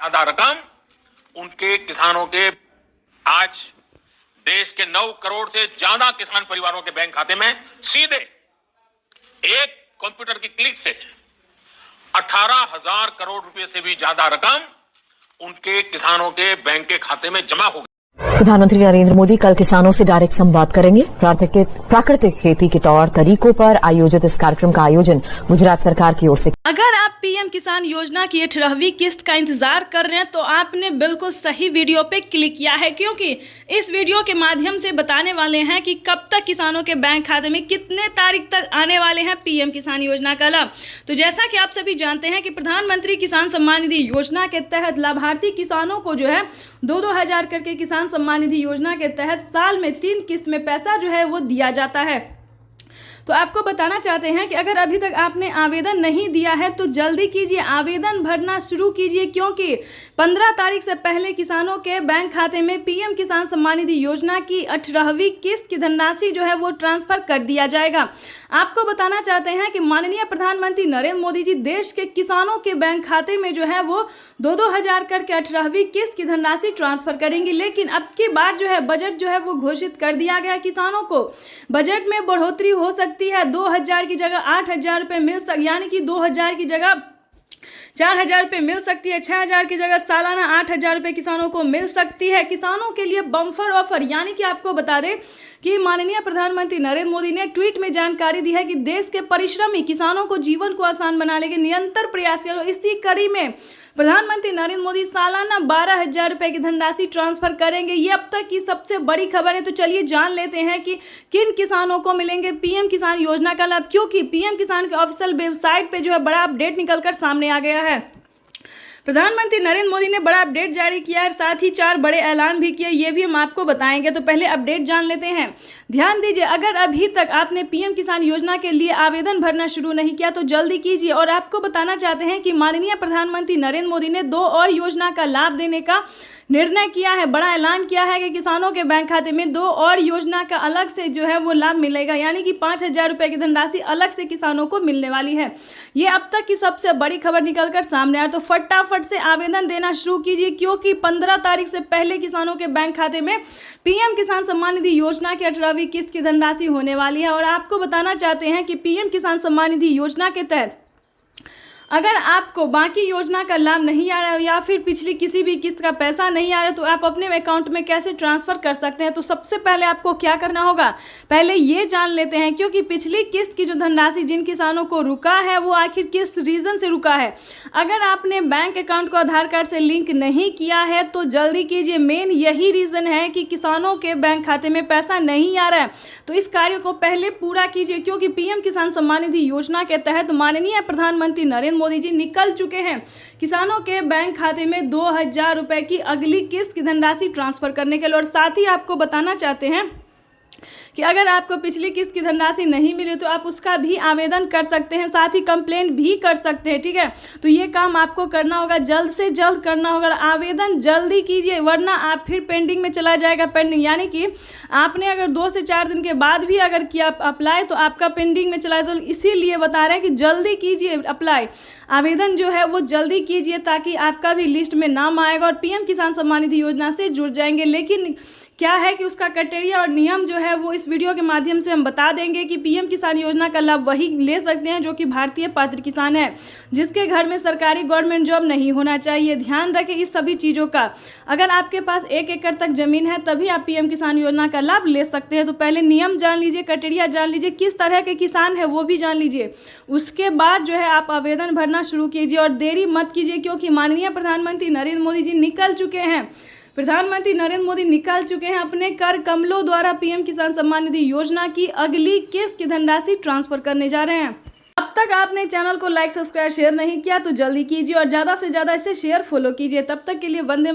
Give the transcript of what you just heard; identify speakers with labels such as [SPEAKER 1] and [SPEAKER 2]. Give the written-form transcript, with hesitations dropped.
[SPEAKER 1] ज्यादा रकम उनके किसानों के आज देश के 9 करोड़ से ज्यादा किसान परिवारों के बैंक खाते में सीधे एक कंप्यूटर की क्लिक से 18,000 करोड़ रुपए से भी ज्यादा रकम उनके किसानों के बैंक के खाते में जमा हो गई।
[SPEAKER 2] प्रधानमंत्री नरेंद्र मोदी कल किसानों से डायरेक्ट संवाद करेंगे। प्राकृतिक खेती के तौर तरीकों पर आयोजित इस कार्यक्रम का आयोजन गुजरात सरकार की ओर से।
[SPEAKER 3] अगर आप पीएम किसान योजना की 18वीं किस्त का इंतजार कर रहे हैं तो आपने बिल्कुल सही वीडियो पे क्लिक किया है, क्योंकि इस वीडियो के माध्यम से बताने वाले हैं कि कब तक किसानों के बैंक खाते में कितने तारीख तक आने वाले हैं पीएम किसान योजना का लाभ। तो जैसा कि आप सभी जानते हैं कि प्रधानमंत्री किसान सम्मान निधि योजना के तहत लाभार्थी किसानों को जो है 2-2 हजार करके किसान सम्मान निधि योजना के तहत साल में 3 किस्त में पैसा जो है वो दिया जाता है। तो आपको बताना चाहते हैं कि अगर अभी तक आपने आवेदन नहीं दिया है तो जल्दी कीजिए, आवेदन भरना शुरू कीजिए, क्योंकि 15 तारीख से पहले किसानों के बैंक खाते में पीएम किसान सम्मान निधि योजना की 18वीं किस्त की धनराशि जो है वो ट्रांसफर कर दिया जाएगा। आपको बताना चाहते हैं कि माननीय प्रधानमंत्री नरेंद्र मोदी जी देश के किसानों के बैंक खाते में जो है वो 2-2 हजार करके 18वीं किस्त की धनराशि ट्रांसफर करेंगे। लेकिन अब की बार जो है बजट जो है वो घोषित कर दिया गया किसानों को। बजट में बढ़ोतरी हो सकती है, 2,000 की जगह 8,000 रुपए मिल सकती, यानी कि 2,000 की जगह 4,000 रुपए मिल सकती है, 6,000 की जगह सालाना 8,000 रुपए किसानों को मिल सकती है। किसानों के लिए बम्पर ऑफर, यानी कि आपको बता दें कि माननीय प्रधानमंत्री नरेंद्र मोदी ने ट्वीट में जानकारी दी है कि देश के परिश्रमी किसानों को जीवन को आसान बनाने के निरंतर प्रयास करो। इसी कड़ी में प्रधानमंत्री नरेंद्र मोदी सालाना 12,000 रुपए की धनराशि ट्रांसफर करेंगे। ये अब तक की सबसे बड़ी खबर है। तो चलिए जान लेते हैं कि किन किसानों को मिलेंगे पीएम किसान योजना का लाभ, क्योंकि पीएम किसान के ऑफिशियल वेबसाइट पे जो है बड़ा अपडेट निकलकर सामने आ गया है। प्रधानमंत्री नरेंद्र मोदी ने बड़ा अपडेट जारी किया है, साथ ही 4 बड़े ऐलान भी किए, ये भी हम आपको बताएंगे। तो पहले अपडेट जान लेते हैं। ध्यान दीजिए, अगर अभी तक आपने पीएम किसान योजना के लिए आवेदन भरना शुरू नहीं किया तो जल्दी कीजिए। और आपको बताना चाहते हैं कि माननीय प्रधानमंत्री नरेंद्र मोदी ने 2 और योजना का लाभ देने का निर्णय किया है। बड़ा ऐलान किया है कि किसानों के बैंक खाते में 2 और योजना का अलग से जो है वो लाभ मिलेगा, यानी कि 5,000 रुपए की धनराशि अलग से किसानों को मिलने वाली है। ये अब तक की सबसे बड़ी खबर निकलकर सामने आया। तो फटाफट से आवेदन देना शुरू कीजिए, क्योंकि 15 तारीख से पहले किसानों के बैंक खाते में पीएम किसान सम्मान निधि योजना की 18वीं किस्त की धनराशि होने वाली है। और आपको बताना चाहते हैं कि पीएम किसान सम्मान निधि योजना के तहत अगर आपको बाकी योजना का लाभ नहीं आ रहा है या फिर पिछली किसी भी किस्त का पैसा नहीं आ रहा है तो आप अपने अकाउंट में कैसे ट्रांसफर कर सकते हैं। तो सबसे पहले आपको क्या करना होगा, पहले ये जान लेते हैं, क्योंकि पिछली किस्त की जो धनराशि जिन किसानों को रुका है वो आखिर किस रीजन से रुका है। अगर आपने बैंक अकाउंट को आधार कार्ड से लिंक नहीं किया है तो जल्दी कीजिए। मेन यही रीजन है कि किसानों के बैंक खाते में पैसा नहीं आ रहा है। तो इस कार्य को पहले पूरा कीजिए, क्योंकि पीएम किसान सम्मान निधि योजना के तहत माननीय प्रधानमंत्री नरेंद्र मोदी जी निकल चुके हैं किसानों के बैंक खाते में 2,000 रुपए की अगली किस्त की धनराशि ट्रांसफर करने के लिए। और साथ ही आपको बताना चाहते हैं कि अगर आपको पिछली किस्त की धनराशि नहीं मिली तो आप उसका भी आवेदन कर सकते हैं, साथ ही कंप्लेंट भी कर सकते हैं। ठीक है, तो ये काम आपको करना होगा, जल्द से जल्द करना होगा। आवेदन जल्दी कीजिए, वरना आप फिर पेंडिंग में चला जाएगा। पेंडिंग यानी कि आपने अगर 2 से 4 दिन के बाद भी अगर किया अप्लाई तो आपका पेंडिंग में चला जाए। तो इसीलिए बता रहे हैं कि जल्दी कीजिए अप्लाई, आवेदन जो है वो जल्दी कीजिए, ताकि आपका भी लिस्ट में नाम आएगा और पीएम किसान सम्मान निधि योजना से जुड़ जाएंगे। लेकिन क्या है कि उसका क्राइटेरिया और नियम जो है वो इस वीडियो के माध्यम से हम बता देंगे कि पीएम किसान योजना का लाभ वही ले सकते हैं जो कि भारतीय पात्र किसान है, जिसके घर में सरकारी गवर्नमेंट जॉब नहीं होना चाहिए। ध्यान रखें इस सभी चीज़ों का। अगर आपके पास 1 एकड़ तक जमीन है तभी आप पीएम किसान योजना का लाभ ले सकते हैं। तो पहले नियम जान लीजिए, क्राइटेरिया जान लीजिए, किस तरह के किसान है वो भी जान लीजिए। उसके बाद जो है आप आवेदन भरना शुरू कीजिए और देरी मत कीजिए, क्योंकि माननीय प्रधानमंत्री नरेंद्र मोदी जी निकल चुके हैं। प्रधानमंत्री नरेंद्र मोदी निकाल चुके हैं अपने कर कमलों द्वारा पीएम किसान सम्मान निधि योजना की अगली किस्त की धनराशि ट्रांसफर करने जा रहे हैं। अब तक आपने चैनल को लाइक, सब्सक्राइब, शेयर नहीं किया तो जल्दी कीजिए और ज़्यादा से ज़्यादा इसे शेयर, फॉलो कीजिए। तब तक के लिए वंदे